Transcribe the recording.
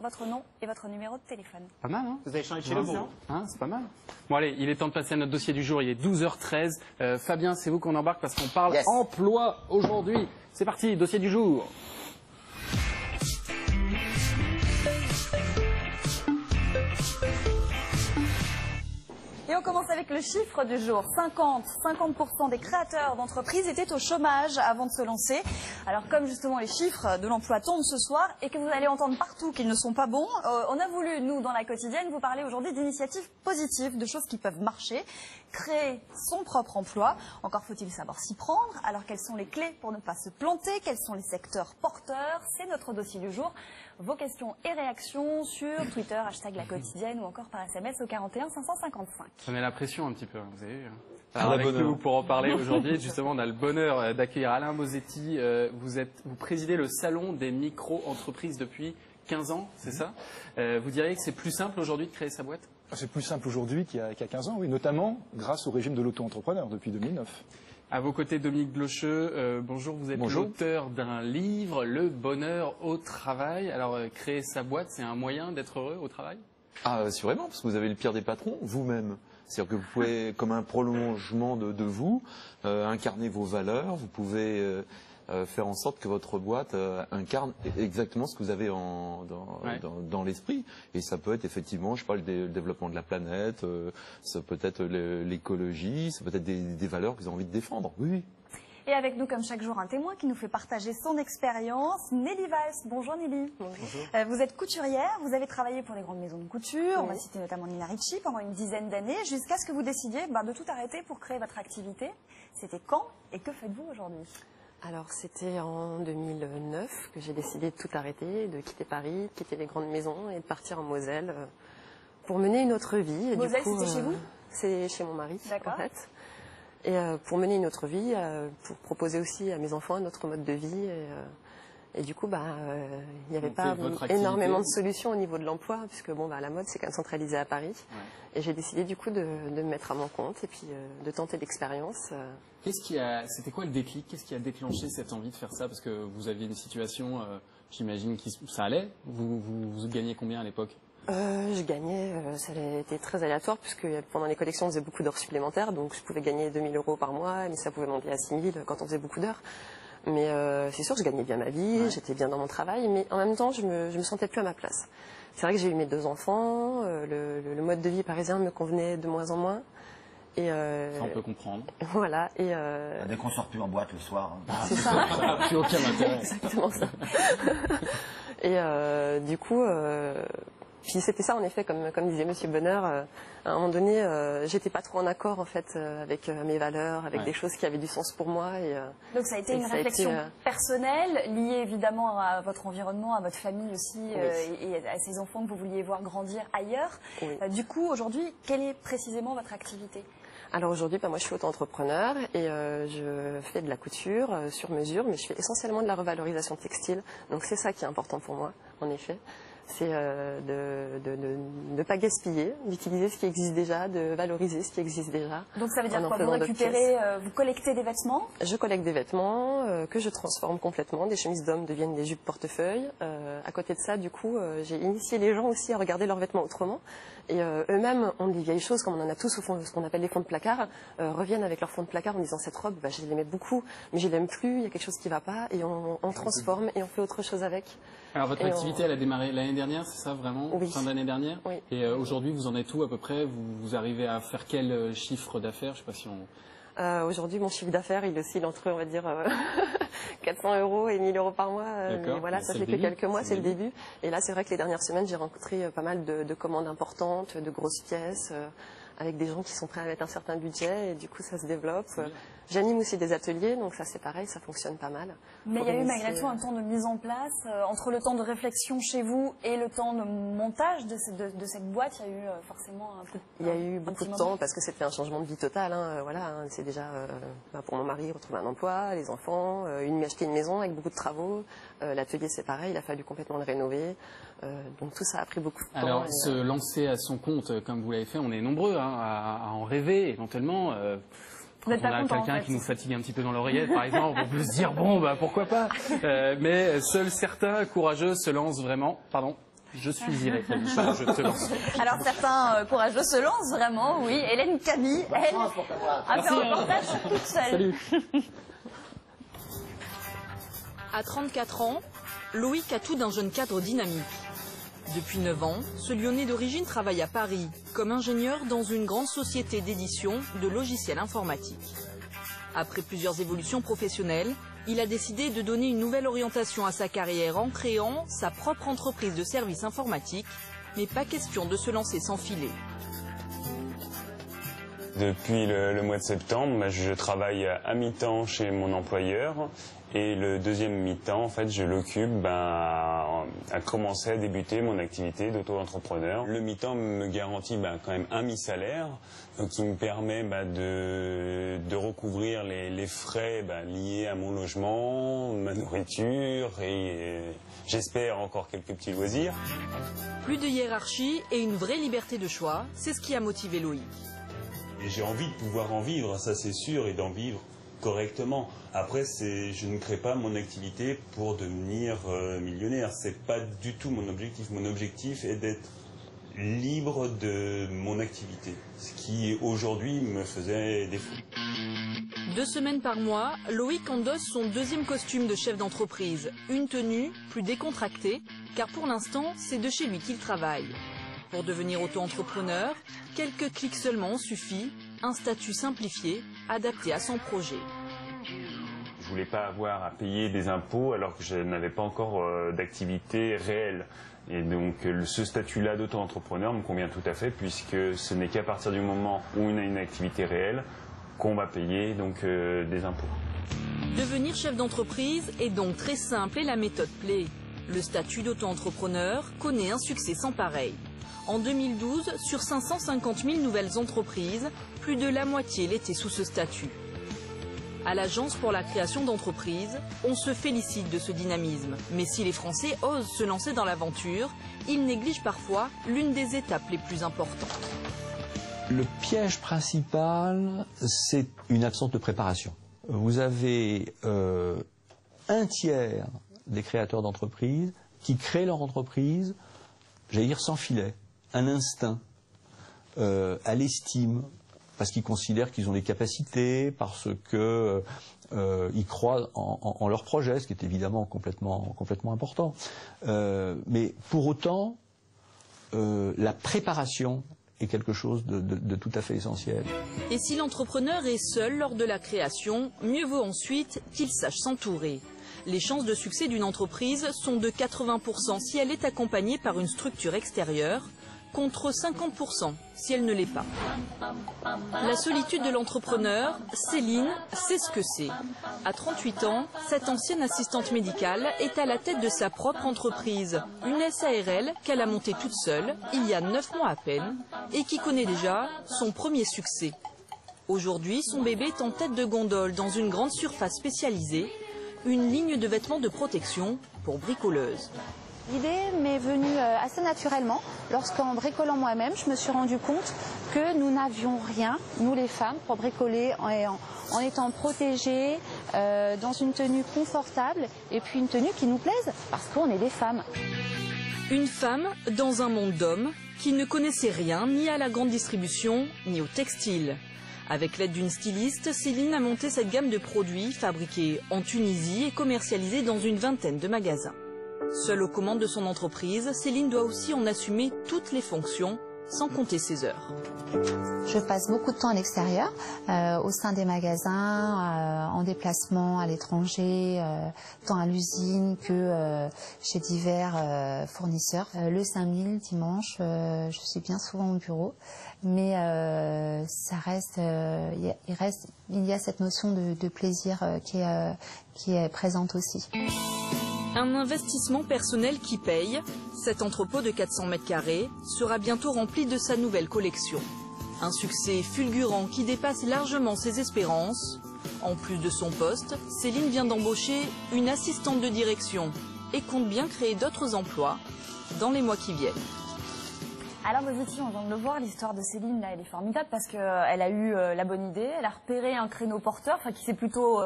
votre nom et votre numéro de téléphone. Pas mal, hein? Vous avez changé de chez le bon. Hein, c'est pas mal. Bon allez, il est temps de passer à notre dossier du jour, il est 12h13. Fabien, c'est vous qu'on embarque parce qu'on parle emploi aujourd'hui. C'est parti, dossier du jour. Et on commence avec le chiffre du jour. 50% des créateurs d'entreprises étaient au chômage avant de se lancer. Alors comme justement les chiffres de l'emploi tombent ce soir et que vous allez entendre partout qu'ils ne sont pas bons, on a voulu, nous, dans la quotidienne, vous parler aujourd'hui d'initiatives positives, de choses qui peuvent marcher, créer son propre emploi. Encore faut-il savoir s'y prendre. Alors quelles sont les clés pour ne pas se planter? Quels sont les secteurs porteurs? C'est notre dossier du jour. Vos questions et réactions sur Twitter, hashtag la quotidienne ou encore par SMS au 41 555. Ça met la pression un petit peu, vous avez vu. Alors avec nous, pour en parler aujourd'hui, justement, on a le bonheur d'accueillir Alain Bosetti. Vous présidez le Salon des micro-entreprises depuis 15 ans, c'est ça? Vous diriez que c'est plus simple aujourd'hui de créer sa boîte? C'est plus simple aujourd'hui qu'il y a 15 ans, oui, notamment grâce au régime de l'auto-entrepreneur depuis 2009. À vos côtés, Dominique Blocheux, bonjour, vous êtes l'auteur d'un livre, Le bonheur au travail. Alors, créer sa boîte, c'est un moyen d'être heureux au travail? Ah, assurément, parce que vous avez le pire des patrons, vous-même. C'est-à-dire que vous pouvez, comme un prolongement de vous, incarner vos valeurs, vous pouvez faire en sorte que votre boîte incarne exactement ce que vous avez dans l'esprit. Et ça peut être effectivement, je parle le développement de la planète, ça peut être l'écologie, ça peut être des valeurs que vous avez envie de défendre. Oui. Et avec nous, comme chaque jour, un témoin qui nous fait partager son expérience, Nelly Valls. Bonjour Nelly. Bonjour. Vous êtes couturière, vous avez travaillé pour des grandes maisons de couture, on va citer notamment Nina Ricci, pendant une dizaine d'années, jusqu'à ce que vous décidiez de tout arrêter pour créer votre activité. C'était quand et que faites-vous aujourd'hui? Alors c'était en 2009 que j'ai décidé de tout arrêter, de quitter Paris, de quitter les grandes maisons et de partir en Moselle pour mener une autre vie. Et Moselle, c'était chez vous? C'est chez mon mari, en fait. Et pour mener une autre vie, pour proposer aussi à mes enfants un autre mode de vie. Et du coup, il n'y avait pas énormément de solutions au niveau de l'emploi, puisque la mode, c'est quand même centralisé à Paris. Ouais. Et j'ai décidé du coup de me mettre à mon compte et puis de tenter l'expérience. C'était quoi le déclic? Qu'est-ce qui a déclenché cette envie de faire ça? Parce que vous aviez une situation, j'imagine, ça allait. Vous gagnez combien à l'époque? Je gagnais, ça a été très aléatoire puisque pendant les collections on faisait beaucoup d'heures supplémentaires, donc je pouvais gagner 2 000 € par mois, mais ça pouvait monter à 6 000 quand on faisait beaucoup d'heures. Mais c'est sûr, je gagnais bien ma vie, j'étais bien dans mon travail, mais en même temps je me sentais plus à ma place. C'est vrai que j'ai eu mes 2 enfants, le mode de vie parisien me convenait de moins en moins. Et ça on peut comprendre. Voilà. Et dès qu'on sort plus en boîte le soir. C'est ça. Ça n'a plus aucun intérêt. Exactement ça. Et du coup. Puis c'était ça en effet, comme disait Monsieur Bonheur, à un moment donné, j'étais pas trop en accord en fait avec mes valeurs, avec des choses qui avaient du sens pour moi. Donc ça a été une réflexion personnelle, liée évidemment à votre environnement, à votre famille aussi, et à ces enfants que vous vouliez voir grandir ailleurs. Du coup, aujourd'hui, quelle est précisément votre activité? Alors aujourd'hui, moi je suis auto-entrepreneur et je fais de la couture sur mesure, mais je fais essentiellement de la revalorisation textile. Donc c'est ça qui est important pour moi, en effet. C'est de ne pas gaspiller, d'utiliser ce qui existe déjà, de valoriser ce qui existe déjà. Donc ça veut dire quoi? Vous récupérez, vous collectez des vêtements? Je collecte des vêtements que je transforme complètement. Des chemises d'hommes deviennent des jupes portefeuilles. À côté de ça, du coup, j'ai initié les gens aussi à regarder leurs vêtements autrement. Et eux-mêmes ont des vieilles choses, comme on en a tous au fond, ce qu'on appelle les fonds de placard, reviennent avec leur fond de placard en disant cette robe, je l'aimais beaucoup, mais je l'aime plus, il y a quelque chose qui ne va pas, et on transforme et on fait autre chose avec. Alors votre activité, elle a démarré l'année dernière, c'est ça vraiment? Oui. Fin d'année dernière? Oui. Et aujourd'hui, vous en êtes où à peu près? Vous arrivez à faire quel chiffre d'affaires? Je sais pas si on... Aujourd'hui, mon chiffre d'affaires, il oscille entre, on va dire, 400 € et 1 000 € par mois. Mais voilà, ça fait que quelques mois, c'est le début. Et là, c'est vrai que les dernières semaines, j'ai rencontré pas mal de commandes importantes, de grosses pièces, avec des gens qui sont prêts à mettre un certain budget. Et du coup, ça se développe. J'anime aussi des ateliers, donc ça c'est pareil, ça fonctionne pas mal. Mais il y a eu malgré tout un temps de mise en place, entre le temps de réflexion chez vous et le temps de montage de cette boîte, il y a eu forcément un peu de temps. Il y a eu beaucoup de temps parce que c'était un changement de vie total. C'est déjà pour mon mari retrouver un emploi, les enfants, acheter une maison avec beaucoup de travaux. L'atelier c'est pareil, il a fallu complètement le rénover. Donc tout ça a pris beaucoup de temps. Alors se lancer à son compte comme vous l'avez fait, on est nombreux à en rêver éventuellement. Quand on a quelqu'un qui nous fatigue un petit peu dans l'oreillette, par exemple, on peut se dire, bon, pourquoi pas. Mais seuls certains courageux se lancent vraiment. Pardon. Je suis irréprochable, je te lance. Alors certains courageux se lancent vraiment, oui. Hélène Camille, elle, a fait un reportage toute seule. Salut. À 34 ans, Loïc a tout d'un jeune cadre dynamique. Depuis 9 ans, ce Lyonnais d'origine travaille à Paris comme ingénieur dans une grande société d'édition de logiciels informatiques. Après plusieurs évolutions professionnelles, il a décidé de donner une nouvelle orientation à sa carrière en créant sa propre entreprise de services informatiques, mais pas question de se lancer sans filet. Depuis le mois de septembre, je travaille à mi-temps chez mon employeur et le deuxième mi-temps, en fait, je l'occupe à commencer à débuter mon activité d'auto-entrepreneur. Le mi-temps me garantit quand même un mi-salaire, donc qui me permet de recouvrir les frais liés à mon logement, ma nourriture et j'espère encore quelques petits loisirs. Plus de hiérarchie et une vraie liberté de choix, c'est ce qui a motivé Loïc. Et j'ai envie de pouvoir en vivre, ça c'est sûr, et d'en vivre correctement. Après, je ne crée pas mon activité pour devenir millionnaire. C'est pas du tout mon objectif. Mon objectif est d'être libre de mon activité, ce qui aujourd'hui me faisait défaut. 2 semaines par mois, Loïc endosse son deuxième costume de chef d'entreprise. Une tenue plus décontractée, car pour l'instant, c'est de chez lui qu'il travaille. Pour devenir auto-entrepreneur, quelques clics seulement suffit, un statut simplifié, adapté à son projet. Je voulais pas avoir à payer des impôts alors que je n'avais pas encore d'activité réelle. Et donc ce statut-là d'auto-entrepreneur me convient tout à fait puisque ce n'est qu'à partir du moment où on a une activité réelle qu'on va payer donc des impôts. Devenir chef d'entreprise est donc très simple et la méthode plaît. Le statut d'auto-entrepreneur connaît un succès sans pareil. En 2012, sur 550 000 nouvelles entreprises, plus de la moitié l'étaient sous ce statut. À l'Agence pour la création d'entreprises, on se félicite de ce dynamisme. Mais si les Français osent se lancer dans l'aventure, ils négligent parfois l'une des étapes les plus importantes. Le piège principal, c'est une absence de préparation. Vous avez un tiers des créateurs d'entreprises qui créent leur entreprise, j'allais dire sans filet, à l'instinct, à l'estime, parce qu'ils considèrent qu'ils ont les capacités, parce qu'ils croient en leur projet, ce qui est évidemment complètement important. Mais pour autant, la préparation est quelque chose de tout à fait essentiel. Et si l'entrepreneur est seul lors de la création, mieux vaut ensuite qu'il sache s'entourer. Les chances de succès d'une entreprise sont de 80% si elle est accompagnée par une structure extérieure, contre 50% si elle ne l'est pas. La solitude de l'entrepreneur, Céline, sait ce que c'est. À 38 ans, cette ancienne assistante médicale est à la tête de sa propre entreprise, une SARL qu'elle a montée toute seule, il y a 9 mois à peine, et qui connaît déjà son premier succès. Aujourd'hui, son bébé est en tête de gondole dans une grande surface spécialisée, une ligne de vêtements de protection pour bricoleuses. L'idée m'est venue assez naturellement lorsqu'en bricolant moi-même, je me suis rendu compte que nous n'avions rien, nous les femmes, pour bricoler en étant protégées, dans une tenue confortable et puis une tenue qui nous plaise parce qu'on est des femmes. Une femme dans un monde d'hommes qui ne connaissait rien ni à la grande distribution ni au textile. Avec l'aide d'une styliste, Céline a monté cette gamme de produits fabriqués en Tunisie et commercialisés dans une vingtaine de magasins. Seule aux commandes de son entreprise, Céline doit aussi en assumer toutes les fonctions, sans compter ses heures. Je passe beaucoup de temps à l'extérieur, au sein des magasins, en déplacement à l'étranger, tant à l'usine que chez divers fournisseurs. Le samedi, le dimanche, je suis bien souvent au bureau, mais ça reste, il y a cette notion de plaisir qui est présente aussi. Un investissement personnel qui paye. Cet entrepôt de 400 mètres carrés sera bientôt rempli de sa nouvelle collection. Un succès fulgurant qui dépasse largement ses espérances. En plus de son poste, Céline vient d'embaucher une assistante de direction et compte bien créer d'autres emplois dans les mois qui viennent. Alors vous étiez, on vient de le voir, l'histoire de Céline, là, elle est formidable parce qu'elle a eu la bonne idée, elle a repéré un créneau porteur, qui s'est plutôt